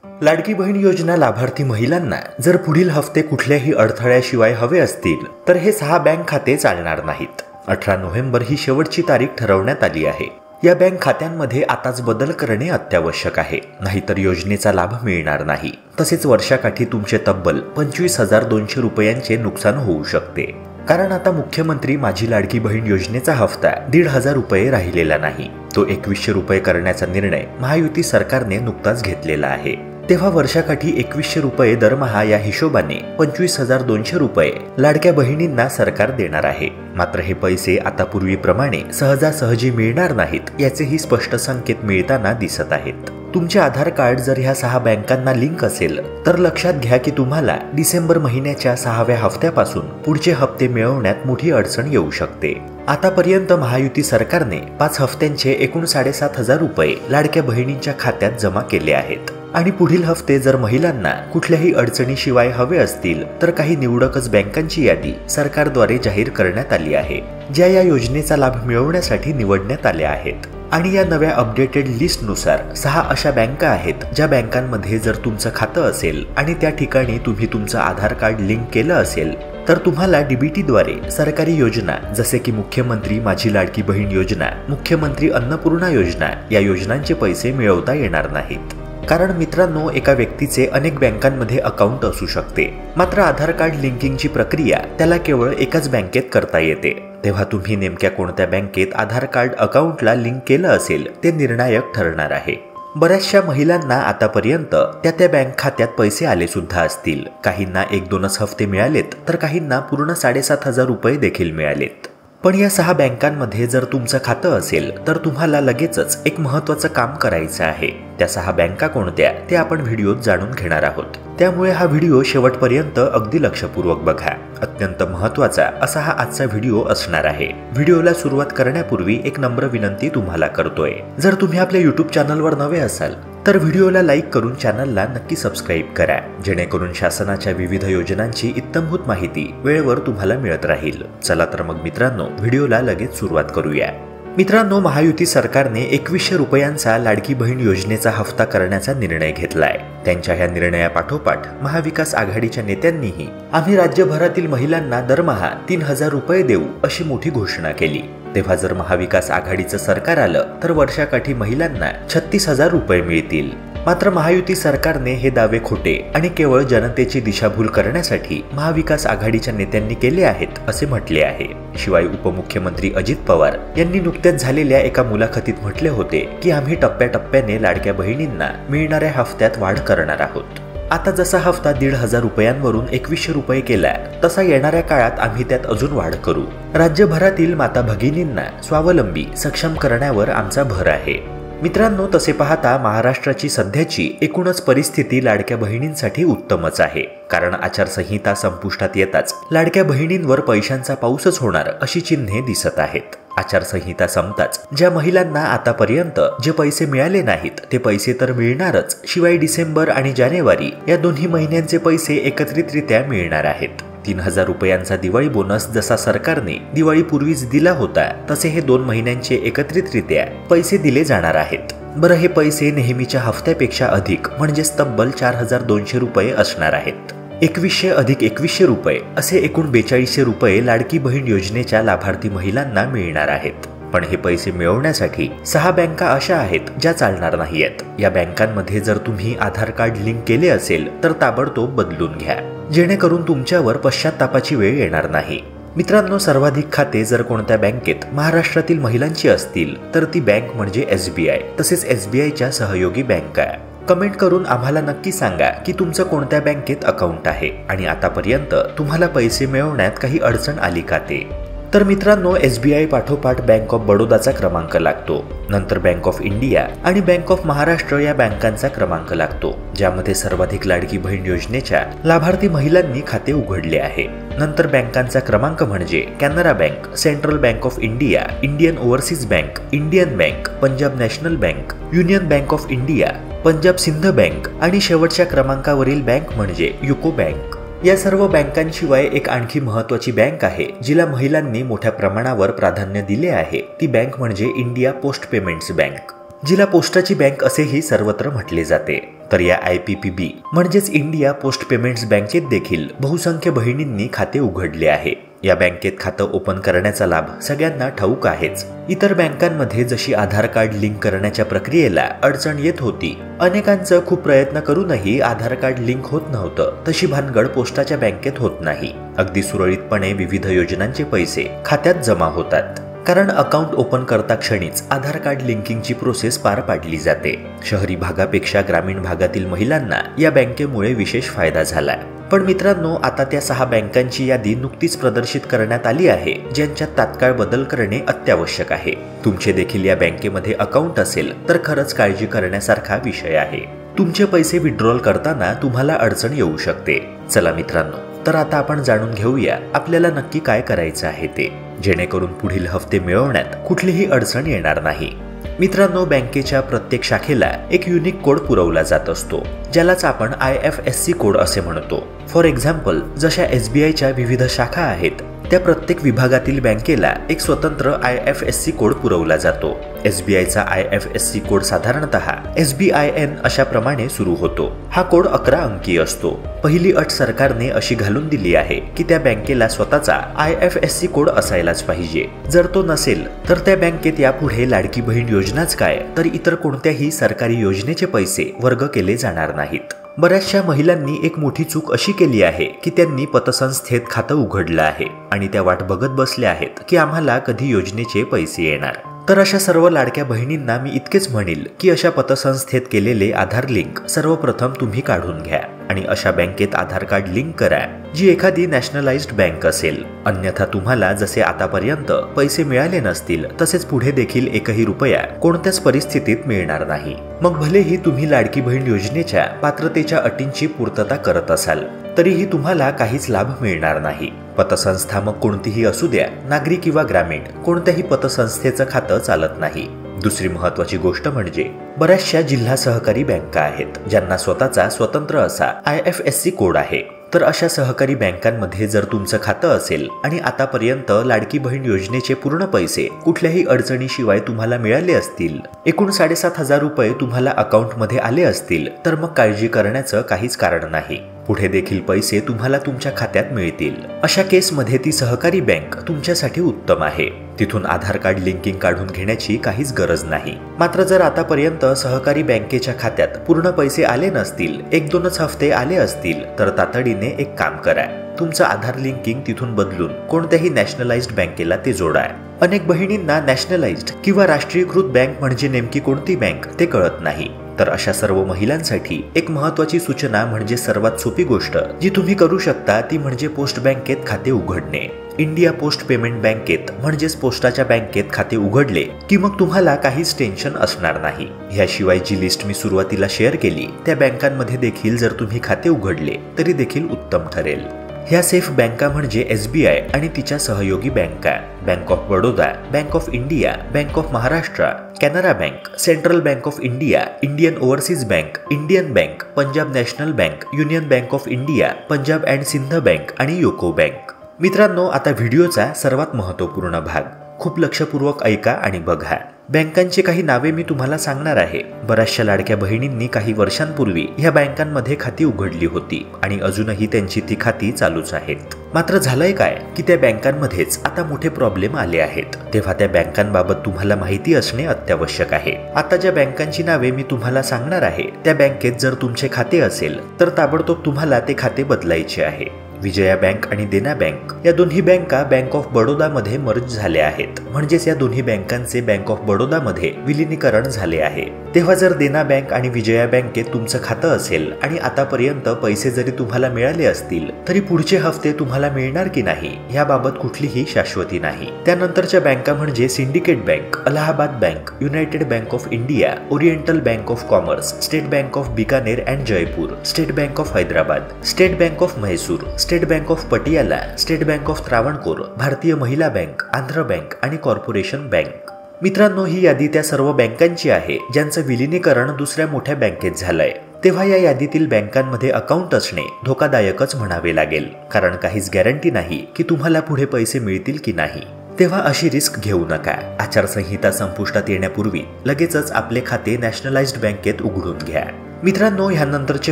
लाडकी बहीण योजना लाभार्थी महिलांना जर पुढील हफ्ते कुठल्याही अडथळ्याशिवाय हवे असतील तर हे 6 बँक खाते चालणार नाहीत। 18 नोव्हेंबर ही शेवटची तारीख ठरवण्यात आली आहे। या बँक खात्यांमध्ये आताच बदल करणे अत्यावश्यक आहे, नाहीतर योजनेचा लाभ मिळणार नाही। तसेच वर्षाकाठी तुमचे तब्बल 25,200 रुपयांचे नुकसान होऊ शकते, कारण आता मुख्यमंत्री माझी लाडकी बहीण योजनेचा हफ्ता 1,500 रुपये राहिलेला नाही। तो 2100 रुपये करण्याचा निर्णय महायुती सरकारने नुकताच घेतलेला आहे। तेव्हा वर्षाकाठी 2100 रुपये दरमहा या हिशोबाने 25,200 रुपये लाडक्या बहिणींना सरकार देणार आहे। मात्र हे पैसे आता पूर्वीप्रमाणे सहजासहजी मिळणार नाहीत, याचेही स्पष्ट संकेत मिळताना दिसत आहेत। तुमचे आधार कार्ड जर ह्या 6 बँकांना लिंक असेल तर लक्षात घ्या की तुम्हाला डिसेंबर महिन्याच्या 6व्या हफ्त्यापासून पुढचे हप्ते मिळवण्यात मोठी अडचण येऊ शकते। आतापर्यंत महायुती सरकारने 5 हफ्त्यांचे एकूण 7,500 रुपये लाडक्या बहिणींच्या खात्यात जमा केले आहेत आणि पुढील हफ्ते जर महिलांना कुठल्याही अडचणीशिवाय हवे असतील तर काही निवडकच बँकांची यादी सरकारद्वारे जाहीर करण्यात आली आहे, ज्या या योजनेचा लाभ मिळवण्यासाठी निवडण्यात आल्या आहेत। आणि या नव्या अपडेटेड लिस्टनुसार 6 अशा बँका आहेत ज्या बँकांमध्ये जर तुमचं खातं असेल आणि त्या ठिकाणी तुम्ही तुमचं आधार कार्ड लिंक केलं असेल तर तुम्हाला डीबीटीद्वारे सरकारी योजना जसे की मुख्यमंत्री माझी लाडकी बहीण योजना, मुख्यमंत्री अन्नपूर्णा योजना या योजनांचे पैसे मिळवता येणार नाहीत। कारण मित्रांनो, एका व्यक्तीचे अनेक बँकांमध्ये अकाउंट असू शकते, मात्र आधार कार्ड लिंकिंगची प्रक्रिया त्याला केवळ एकाच बँकेत करता येते। तेव्हा तुम्ही नेमक्या कोणत्या बँकेत आधार कार्ड अकाउंटला लिंक केलं असेल ते निर्णायक ठरणार आहे। बऱ्याचशा महिलांना आतापर्यंत त्या बँक खात्यात पैसे आले सुद्धा असतील। काहींना 1-2 हफ्ते मिळालेत तर काहींना पूर्ण 7,500 रुपये देखील मिळालेत। पण या 6 बँकांमध्ये जर तुमचं खातं असेल तर तुम्हाला लगेचच एक महत्त्वाचं काम करायचं आहे। त्या 6 बँका कोणत्या ते आपण व्हिडिओत जाणून घेणार आहोत, त्यामुळे हा व्हिडिओ शेवटपर्यंत अगदी लक्षपूर्वक बघा। अत्यंत महत्त्वाचा असा हा आजचा व्हिडिओ असणार आहे। व्हिडिओला सुरुवात करण्यापूर्वी एक नम्र विनंती तुम्हाला करतोय, जर तुम्ही आपल्या YouTube चॅनलवर नवे असाल तर व्हिडिओला लाईक करून चॅनलला नक्की सबस्क्राईब करा, जेणेकरून शासनाच्या विविध योजनांची इत्थंभूत माहिती वेळेवर तुम्हाला मिळत राहील। चला तर मग मित्रांनो, व्हिडिओला लगेच सुरुवात करूया। मित्रांनो, महायुती सरकारने 2100 रुपयांचा लाडकी बहीण योजनेचा हफ्ता करण्याचा निर्णय घेतलाय। त्यांच्या ह्या निर्णयापाठोपाठ महाविकास आघाडीच्या नेत्यांनीही आम्ही राज्यभरातील महिलांना दरमहा 3,000 रुपये देऊ अशी मोठी घोषणा केली। तेव्हा जर महाविकास आघाडीचं सरकार आलं तर वर्षाकाठी महिलांना 36,000 रुपये मिळतील। मात्र महायुती सरकारने हे दावे खोटे आणि केवळ जनतेची दिशाभूल करण्यासाठी महाविकास आघाडीच्या नेत्यांनी केले आहेत असे म्हटले आहे। शिवाय उपमुख्यमंत्री अजित पवार यांनी नुकत्याच झालेल्या एका मुलाखतीत म्हटले होते की आम्ही टप्प्याटप्प्याने लाडक्या बहिणींना मिळणाऱ्या हफ्त्यात वाढ करणार आहोत। आता जसा हफ्ता 1,500 रुपयांवरून 2100 रुपये केला तसा येणाऱ्या काळात आम्ही त्यात अजून वाढ करू। राज्यभरातील माता भगिनींना स्वावलंबी सक्षम करण्यावर आमचा भर आहे। मित्रांनो, तसे पाहता महाराष्ट्राची सध्याची एकूणच परिस्थिती लाडक्या बहिणींसाठी उत्तमच आहे, कारण आचारसंहिता संपुष्टात येताच लाडक्या बहिणींवर पैशांचा पाऊसच होणार अशी चिन्हे दिसत आहेत। आचारसंहिता संपताच ज्या महिलांना आतापर्यंत जे पैसे मिळाले नाहीत ते पैसे तर मिळणारच, शिवाय डिसेंबर आणि जानेवारी या दोन्ही महिन्यांचे पैसे एकत्रितरित्या मिळणार आहेत। 3,000 रुपयांचा दिवाळी बोनस जसा सरकारने दिवाळीपूर्वीच दिला होता तसे हे 2 महिन्यांचे एकत्रितरित्या पैसे दिले जाणार आहेत। बरं, हे पैसे नेहमीच्या हफ्त्यापेक्षा अधिक म्हणजेच तब्बल 4,200 रुपये असणार आहेत। 2100 अधिक 2100 रुपये असे एकूण 4200 रुपये लाडकी बहीण योजनेच्या लाभार्थी महिलांना मिळणार आहेत। पण हे पैसे मिळवण्यासाठी 6 बँका अशा आहेत ज्या चालणार नाहीयेत। या बँकांमध्ये जर तुम्ही आधार कार्ड लिंक केले असेल तर ताबडतोब बदलून घ्या, जेणेकरून तुमच्यावर पश्चात्तापाची वेळ येणार नाही। मित्रांनो, सर्वाधिक खाते जर कोणत्या बँकेत महाराष्ट्रातील महिलांची असतील तर ती बँक म्हणजे SBI, तसेच SBIच्या सहयोगी बँका। कमेंट करून आम्हाला नक्की सांगा की तुमचं कोणत्या बँकेत अकाउंट आहे आणि आतापर्यंत तुम्हाला पैसे मिळवण्यात काही अडचण आली का ते। तर मित्रांनो, SBI पाठोपाठ बँक ऑफ बडोदाचा क्रमांक लागतो, नंतर बँक ऑफ इंडिया आणि बँक ऑफ महाराष्ट्र या बँकांचा क्रमांक लागतो, ज्यामध्ये सर्वाधिक लाडकी बहीण योजनेच्या लाभार्थी महिलांनी खाते उघडले आहे। नंतर बँकांचा क्रमांक म्हणजे Canara bank, central bank of India, Indian overseas bank, Indian bank, Punjab national bank, union bank of India, Punjab Sindh bank आणि शेवटच्या क्रमांकावरील बँक म्हणजे युको बँक। या सर्व बँकांशिवाय एक आणखी महत्त्वाची बँक आहे जिला महिलांनी मोठ्या प्रमाणावर प्राधान्य दिले आहे, ती बँक म्हणजे इंडिया पोस्ट पेमेंट्स बँक। जिला पोस्टाची बँक असेही सर्वत्र म्हटले जाते. तर या IPPB म्हणजेच इंडिया पोस्ट पेमेंट्स बँकेत देखील बहुसंख्य बहिणींनी खाते उघडले आहे. या बँकेत खातं ओपन करण्याचा लाभ सगळ्यांना ठाऊक आहेच. इतर बँकांमध्ये जशी आधार कार्ड लिंक करण्याच्या प्रक्रियेला अडचण येत होती, अनेकांचं खूप प्रयत्न करूनही आधार कार्ड लिंक होत नव्हतं, तशी भानगड पोस्टाच्या बँकेत होत नाही. अगदी सुरळीतपणे विविध योजनांचे पैसे खात्यात जमा होतात. कारण अकाउंट ओपन करता क्षणीच आधार कार्ड लिंकिंगची प्रोसेस पार पाडली जाते. शहरी भागापेक्षा ग्रामीण भागातील महिलांना या बँकेमुळे विशेष फायदा झाला. पण मित्रांनो, आता त्या 6 बँकांची यादी नुकतीच प्रदर्शित करण्यात आली आहे, ज्यांच्यात तात्काळ बदल करणे अत्यावश्यक आहे. तुमचे देखील या बँकेमध्ये अकाउंट असेल तर खरंच काळजी करण्यासारखा विषय आहे. तुमचे पैसे विड्रॉल करताना तुम्हाला अडचण येऊ शकते. चला मित्रांनो, तर आता आपण जाणून घेऊया आपल्याला नक्की काय करायचं आहे ते, जेणेकरून पुढील हफ्ते मिळवण्यात कुठलीही अडचण येणार नाही. मित्रांनो, बँकेच्या प्रत्येक शाखेला एक युनिक कोड पुरवला जात असतो, ज्यालाच आपण IFSC कोड असे म्हणतो. फॉर एक्झाम्पल, जशा SBIच्या विविध शाखा आहेत, त्या प्रत्येक विभागातील बँकेला एक स्वतंत्र IFSC कोड पुरवला जातो. SBIचा IFSC कोड साधारणतः SBIN अशा प्रमाणे सुरू होतो. हा कोड 11 अंकी असतो. पहिली अट सरकारने अशी घालून दिली आहे की त्या बँकेला स्वतःचा IFSC कोड असायलाच पाहिजे. जर तो नसेल तर त्या बँकेत यापुढे लाडकी बहीण योजनाच काय, तर इतर कोणत्याही सरकारी योजनेचे पैसे वर्ग केले जाणार नाहीत. बऱ्याचशा महिलांनी एक मोठी चूक अशी केली आहे की त्यांनी पतसंस्थेत खातं उघडलं आहे आणि त्या वाट बघत बसल्या आहेत की आम्हाला कधी योजनेचे पैसे येणार. तर अशा सर्व लाडक्या बहिणींना मी इतकेच म्हणेल की अशा पतसंस्थेत केलेले आधार लिंक सर्वप्रथम तुम्ही काढून घ्या आणि अशा बँकेत आधार कार्ड लिंक करा जी एखादी नॅशनलाइज्ड बँक असेल. अन्यथा तुम्हाला जसे आतापर्यंत पैसे मिळाले नसतील तसेच पुढे देखील एकही रुपया कोणत्याच परिस्थितीत मिळणार नाही. मग भलेही तुम्ही लाडकी बहीण योजनेच्या पात्रतेच्या अटींची पूर्तता करत असाल तरीही तुम्हाला काहीच लाभ मिळणार नाही. पतसंस्था मग कोणतीही असू द्या, नागरी किंवा ग्रामीण, कोणत्याही पतसंस्थेचं खातं चालत नाही. दुसरी महत्वाची गोष्ट म्हणजे बऱ्याचशा जिल्हा सहकारी बँका आहेत ज्यांना स्वतःचा स्वतंत्र असा IFSC कोड आहे. तर अशा सहकारी बँकांमध्ये जर तुमचं खातं असेल आणि आतापर्यंत लाडकी बहीण योजनेचे पूर्ण पैसे कुठल्याही अडचणीशिवाय तुम्हाला मिळाले असतील, एकूण 7,500 रुपये तुम्हाला अकाउंटमध्ये आले असतील, तर मग काळजी करण्याचं काहीच कारण नाही. पुढे देखील पैसे तुम्हाला तुमच्या खात्यात मिळतील. अशा केसमध्ये ती सहकारी बँक तुमच्यासाठी उत्तम आहे. तिथून आधार कार्ड लिंकिंग काढून घेण्याची काहीच गरज नाही. मात्र जर आतापर्यंत सहकारी बँकेच्या खात्यात पूर्ण पैसे आले नसतील, 1-2च हफ्ते आले असतील, तर तातडीने एक काम करा, तुमचं आधार लिंकिंग तिथून बदलून कोणत्याही नॅशनलाइज्ड बँकेला ते जोडा. अनेक बहिणींना नॅशनलाइज्ड किंवा राष्ट्रीयकृत बँक म्हणजे नेमकी कोणती बँक ते कळत नाही. तर अशा सर्व महिलांसाठी एक महत्त्वाची सूचना म्हणजे सर्वात सोपी गोष्ट जी तुम्ही करू शकता ती म्हणजे पोस्ट बँकेत खाते उघडणे. इंडिया पोस्ट पेमेंट बँकेत म्हणजेच पोस्टाच्या बँकेत खाते उघडले की मग तुम्हाला काहीच टेन्शन असणार नाही. ह्याशिवाय जी लिस्ट मी सुरुवातीला शेअर केली त्या बँकांमध्ये देखील जर तुम्ही खाते उघडले तरी देखील उत्तम ठरेल. ह्या सेफ बँका म्हणजे SBI आणि तिच्या सहयोगी बँका, bank of Baroda, bank of India, bank of Maharashtra, Canara bank, central bank of India, Indian overseas bank, Indian bank, Punjab national bank, union bank of India, Punjab and Sindh bank आणि युको बँक. मित्रांनो, आता व्हिडिओचा सर्वात महत्त्वपूर्ण भाग खूप लक्षपूर्वक ऐका आणि बघा. बँकांची काही नावे मी तुम्हाला सांगणार आहे. बऱ्याचशा लाडक्या बहिणींनी काही वर्षांपूर्वी ह्या बँकांमध्ये खाती उघडली होती आणि अजूनही त्यांची ती खाती चालूच आहेत. मात्र झालंय काय की त्या बँकांमध्येच आता मोठे प्रॉब्लेम आले आहेत. तेव्हा त्या बँकांबाबत तुम्हाला माहिती असणे अत्यावश्यक आहे. आता ज्या बँकांची नावे मी तुम्हाला सांगणार आहे त्या बँकेत जर तुमचे खाते असेल तर ताबडतोब तुम्हाला ते खाते बदलायचे आहे. विजया बँक आणि देना बँक या दोन्ही बँका बँक ऑफ बडोदा मध्ये मर्ज झाल्या आहेत. म्हणजेच या दोन्ही बँकांचे बँक ऑफ बडोदा मध्ये विलीनीकरण झाले आहे. तेव्हा जर देना बँक आणि विजया बँकेत तुमचं खातं असेल आणि आतापर्यंत पैसे जरी तुम्हाला मिळाले असतील तरी पुढचे हफ्ते तुम्हाला मिळणार की नाही याबाबत कुठलीही शाश्वती नाही. त्यानंतरच्या बँका म्हणजे syndicate bank, Allahabad bank, United bank of India, oriental bank of commerce, state bank of Bikaner and Jaipur, state bank of Hyderabad, state bank of Mysore, state bank of Patiala, state bank of Travancore, भारतीय महिला बँक, आंध्र बँक आणि कॉर्पोरेशन बँक. मित्रांनो, ही यादी त्या सर्व बँकांची आहे ज्यांचं विलीनीकरण दुसऱ्या मोठ्या बँकेत झालंय. तेव्हा या यादीतील बँकांमध्ये अकाउंट असणे धोकादायकच म्हणावे लागेल, कारण काहीच गॅरंटी नाही की तुम्हाला पुढे पैसे मिळतील की नाही. तेव्हा अशी रिस्क घेऊ नका. आचारसंहिता संपुष्टात येण्यापूर्वी लगेचच आपले खाते नॅशनलाइज्ड बँकेत उघडून घ्या. मित्रांनो, ह्यानंतरचे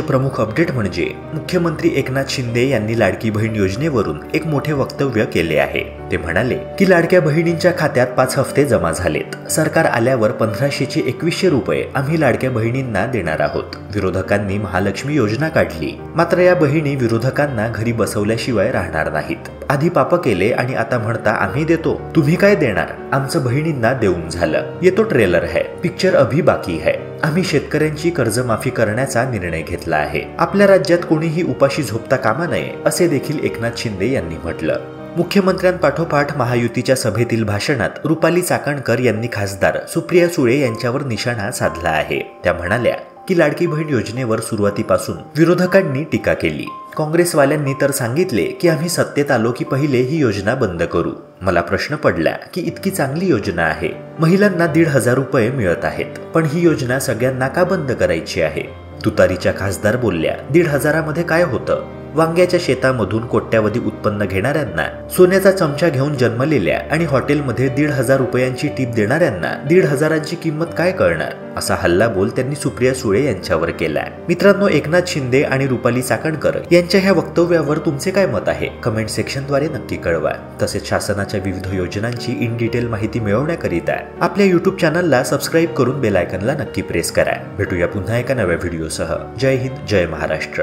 प्रमुख अपडेट म्हणजे मुख्यमंत्री एकनाथ शिंदे यांनी लाडकी बहीण योजनेवरून एक मोठे वक्तव्य केले आहे. ते म्हणाले की लाडक्या बहिणींच्या खात्यात 5 हफ्ते जमा झालेत. सरकार आल्यावर 1500चे 2100 रुपये आम्ही लाडक्या बहिणींना देणार आहोत. विरोधकांनी महालक्ष्मी योजना काढली, मात्र या बहिणी विरोधकांना घरी बसवल्याशिवाय राहणार नाहीत. आधी पाप केले आणि आता म्हणता आम्ही देतो. तुम्ही काय देणार? आमचं बहिणींना देऊन झालं. येतो ट्रेलर है, पिक्चर अभी बाकी है. आम्ही शेतकऱ्यांची कर्जमाफी करण्याचा निर्णय घेतला आहे. आपल्या राज्यात कोणीही उपाशी झोपता कामा नये, असे देखील एकनाथ शिंदे यांनी म्हटलं. मुख्यमंत्र्यांपाठोपाठ महायुतीच्या सभेतील भाषणात रुपाली चाकणकर यांनी खासदार सुप्रिया सुळे यांच्यावर निशाणा साधला आहे. त्या म्हणाल्या की लाडकी बहीण योजनेवर सुरुवातीपासून विरोधकांनी टीका केली. काँग्रेसवाल्यांनी तर सांगितले की आम्ही सत्तेत आलो की पहिले ही योजना बंद करू. मला प्रश्न पडला की इतकी चांगली योजना आहे, महिलांना 1500 रुपये मिळत आहेत, पण ही योजना सगळ्यांना का बंद करायची आहे? तुतारीच्या खासदार बोलल्या, 1500 मध्ये काय होतं? वांग्याच्या शेतामधून कोट्यावधी उत्पन्न घेणाऱ्यांना, सोन्याचा चमचा घेऊन जन्मलेल्या आणि हॉटेलमध्ये 1500 रुपयांची टीप देणाऱ्यांना 1500ची किंमत काय कळणार? असा हल्लाबोल त्यांनी सुप्रिया सुळे यांच्यावर केला. मित्रांनो, एकनाथ शिंदे आणि रुपाली चाकणकर यांच्या ह्या वक्तव्यावर तुमचे काय मत आहे? कमेंट सेक्शनद्वारे नक्की कळवा. तसेच शासनाच्या विविध योजनांची इन डिटेल माहिती मिळवण्याकरिता आपल्या YouTube चॅनलला सबस्क्राईब करून बेल आयकॉनला नक्की प्रेस करा. भेटूया पुन्हा एका नव्या व्हिडिओसह. जय हिंद, जय महाराष्ट्र.